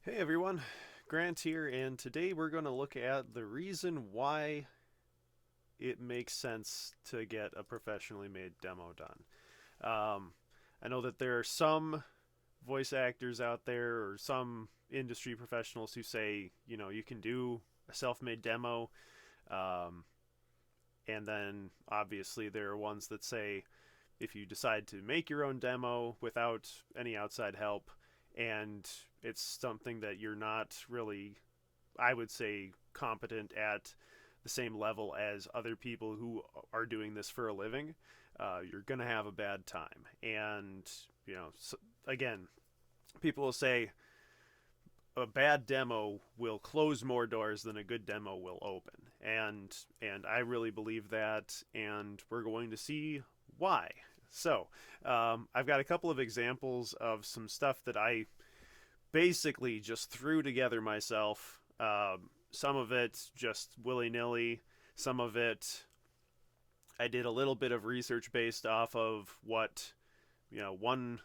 Hey everyone, Grant here, and today we're going to look at the reason why it makes sense to get a professionally made demo done. I know that there are some voice actors out there or some industry professionals who say, you can do a self made demo, um, and then obviously there are ones that say if you decide to make your own demo without any outside help and it's something that you're not really, I would say, competent at the same level as other people who are doing this for a living, you're going to have a bad time. And, so, again, people will say a bad demo will close more doors than a good demo will open. And I really believe that, and we're going to see why. So, I've got a couple of examples of some stuff that I basically just threw together myself. Some of it just willy nilly. Some of it I did a little bit of research based off of what one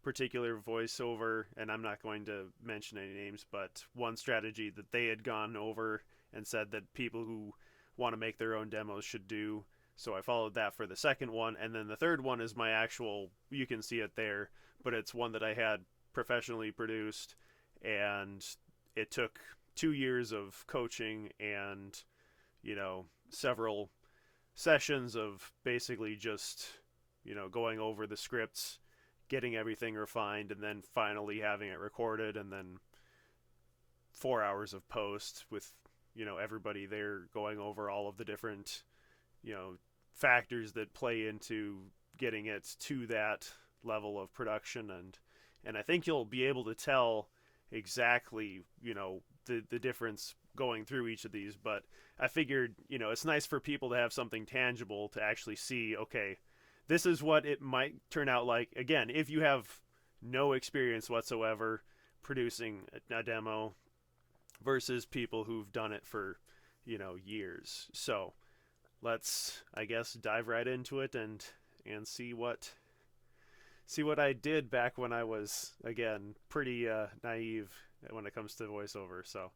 particular voiceover, and I'm not going to mention any names, but one strategy that they had gone over and said that people who want to make their own demos should do. So I followed that for the second one, and then the third one is my actual. You can see it there, but it's one that I had professionally produced, and it took 2 years of coaching and several sessions of basically just going over the scripts, getting everything refined, and then finally having it recorded, and then 4 hours of post with everybody there going over all of the different you know factors that play into getting it to that level of production. And I think you'll be able to tell exactly the difference going through each of these. But I figured it's nice for people to have something tangible to actually see. Okay, this is what it might turn out like. Again, if you have no experience whatsoever producing a demo versus people who've done it for years. So let's, I guess, dive right into it and see what I did back when I was, again, pretty naive when it comes to voiceover. So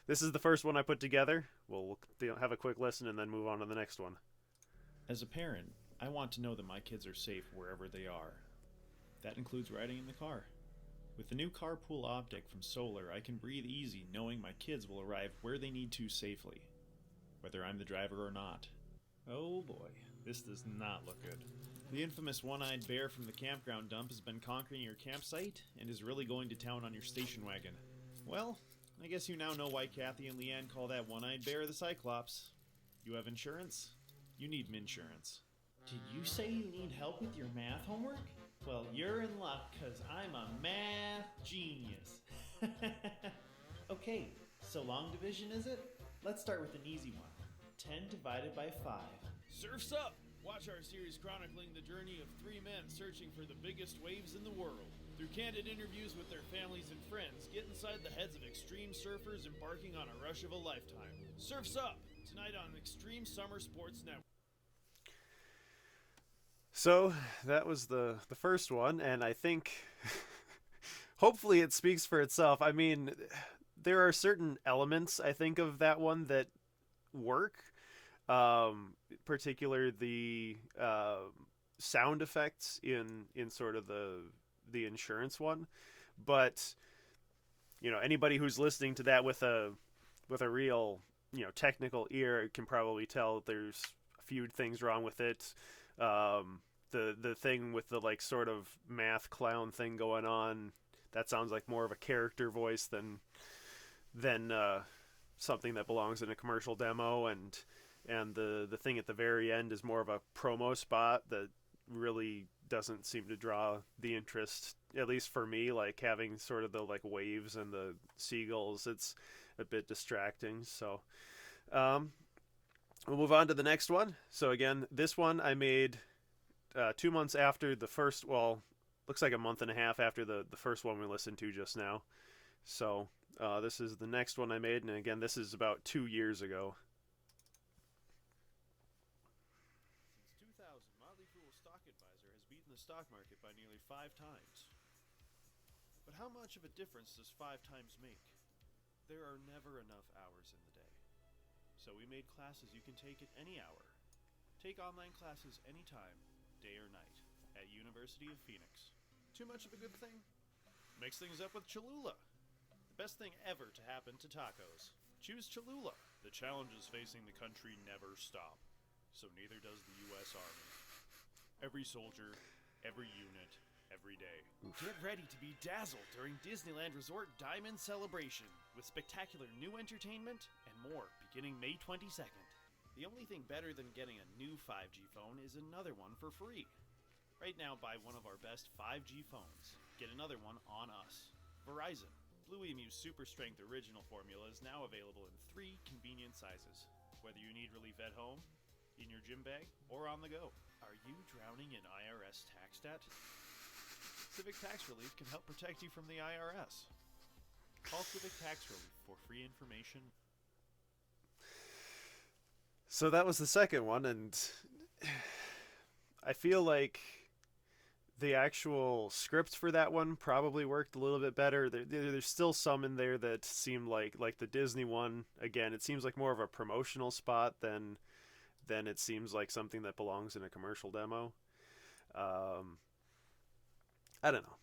this is the first one I put together. We'll have a quick listen and then move on to the next one. As a parent, I want to know that my kids are safe wherever they are. That includes riding in the car. With the new carpool optic from Solar, I can breathe easy knowing my kids will arrive where they need to safely, whether I'm the driver or not. Oh boy, this does not look good. The infamous one-eyed bear from the campground dump has been conquering your campsite and is really going to town on your station wagon. Well, I guess you now know why Kathy and Leanne call that one-eyed bear the Cyclops. You have insurance? You need insurance. Did you say you need help with your math homework? Well, you're in luck, cause I'm a math genius. Okay, so long division is it? Let's start with an easy one. 10 divided by 5. Surf's up! Watch our series chronicling the journey of three men searching for the biggest waves in the world. Through candid interviews with their families and friends, get inside the heads of extreme surfers embarking on a rush of a lifetime. Surf's up! Tonight on Extreme Summer Sports Network. So that was the first one, and I think hopefully it speaks for itself. I mean, there are certain elements I think of that one that work. Particular the sound effects in sort of the insurance one, but anybody who's listening to that with a real technical ear can probably tell there's a few things wrong with it. The thing with the like sort of math clown thing going on, that sounds like more of a character voice than something that belongs in a commercial demo. And the thing at the very end is more of a promo spot that really doesn't seem to draw the interest, at least for me. Like having sort of the like waves and the seagulls, it's a bit distracting. So we'll move on to the next one. So again, this one I made 2 months after the first. Well, looks like a month and a half after the first one we listened to just now. So this is the next one I made, and again, this is about 2 years ago. Since 2000, Motley Fool's stock advisor has beaten the stock market by nearly 5 times. But how much of a difference does 5 times make? There are never enough hours in the day. So we made classes you can take at any hour. Take online classes anytime, day or night, at University of Phoenix. Too much of a good thing? Mix things up with Cholula. The best thing ever to happen to tacos. Choose Cholula. The challenges facing the country never stop. So neither does the U.S. Army. Every soldier, every unit, every day. Get ready to be dazzled during Disneyland Resort Diamond Celebration with spectacular new entertainment and more beginning May 22nd. The only thing better than getting a new 5G phone is another one for free. Right now, buy one of our best 5G phones. Get another one on us. Verizon. Blue Emu's Super Strength Original formula is now available in 3 convenient sizes. Whether you need relief at home, in your gym bag, or on the go. Are you drowning in IRS tax debt? Civic Tax Relief can help protect you from the IRS. Call Civic Tax Relief for free information. So that was the second one, and I feel like the actual script for that one probably worked a little bit better. There's still some in there that seem like the Disney one. Again, it seems like more of a promotional spot than it seems like something that belongs in a commercial demo. I don't know.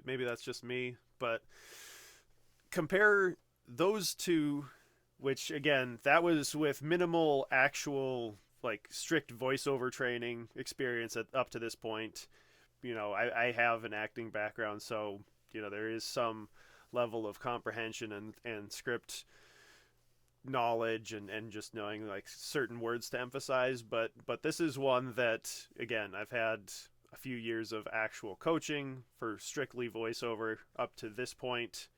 Maybe that's just me, but compare those two, which again, that was with minimal actual like strict voiceover training experience up to this point. You know, I have an acting background, so you know there is some level of comprehension and script knowledge and just knowing like certain words to emphasize, but this is one that again I've had a few years of actual coaching for strictly voiceover up to this point,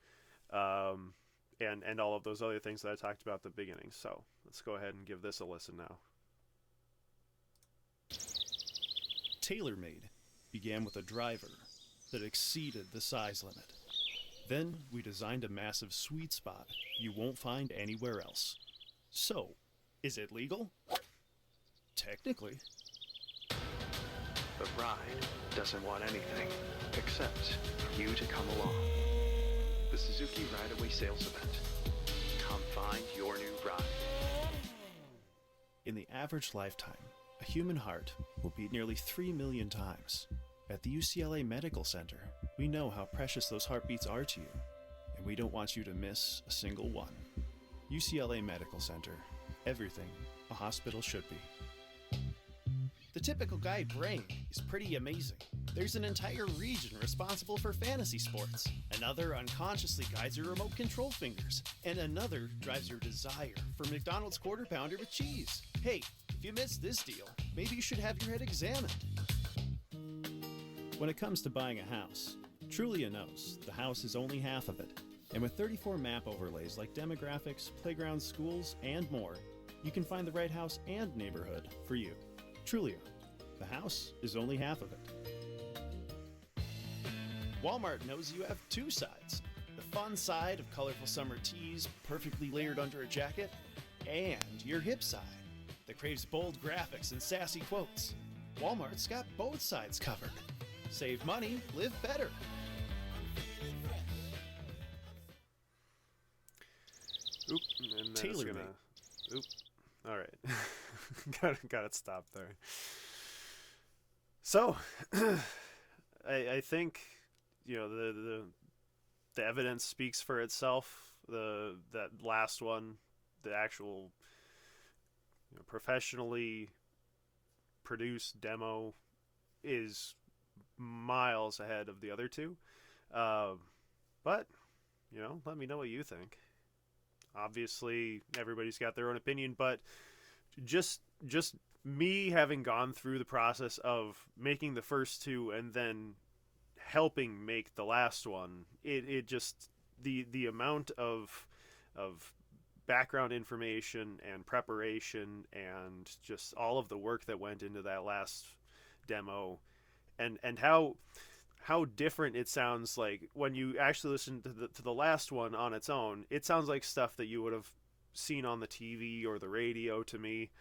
and all of those other things that I talked about at the beginning. So let's go ahead and give this a listen now. TaylorMade began with a driver that exceeded the size limit. Then we designed a massive sweet spot you won't find anywhere else. So, is it legal? Technically. The ride doesn't want anything except you to come along. The Suzuki Ride Away sales event. Come find your new ride. In the average lifetime, a human heart will beat nearly 3 million times. At the UCLA Medical Center, we know how precious those heartbeats are to you, and we don't want you to miss a single one. UCLA Medical Center. Everything a hospital should be. The typical guy brain is pretty amazing. There's an entire region responsible for fantasy sports. Another unconsciously guides your remote control fingers. And another drives your desire for McDonald's Quarter Pounder with cheese. Hey, if you missed this deal, maybe you should have your head examined. When it comes to buying a house, Trulia knows the house is only half of it. And with 34 map overlays like demographics, playgrounds, schools, and more, you can find the right house and neighborhood for you. Trulia, the house is only half of it. Walmart knows you have 2 sides. The fun side of colorful summer tees perfectly layered under a jacket, and your hip side that craves bold graphics and sassy quotes. Walmart's got both sides covered. Save money, live better. Oop, and then it's TaylorMade. gonna. Oop. All right, got it stopped there. So, I think you know the evidence speaks for itself. That last one, the actual professionally produced demo, is miles ahead of the other two. But let me know what you think. Obviously, everybody's got their own opinion, but just me having gone through the process of making the first two and then helping make the last one, it just the amount of background information and preparation and just all of the work that went into that last demo, and how different it sounds like when you actually listen to the last one on its own. It sounds like stuff that you would have seen on the TV or the radio to me.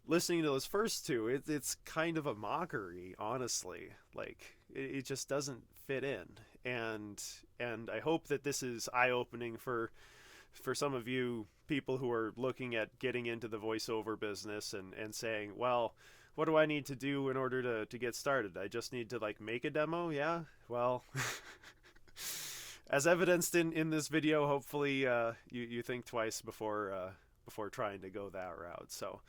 Listening to those first two, it's kind of a mockery, honestly. Like, it just doesn't fit in. and I hope that this is eye-opening for some of you people who are looking at getting into the voiceover business and saying, well, what do I need to do in order to get started? I just need to like make a demo. Yeah, well, as evidenced in this video, hopefully you think twice before trying to go that route. So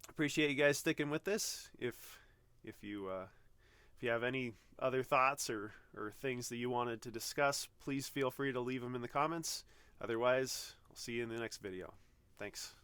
appreciate you guys sticking with this. If you have any other thoughts or things that you wanted to discuss, please feel free to leave them in the comments. Otherwise, I'll see you in the next video. Thanks.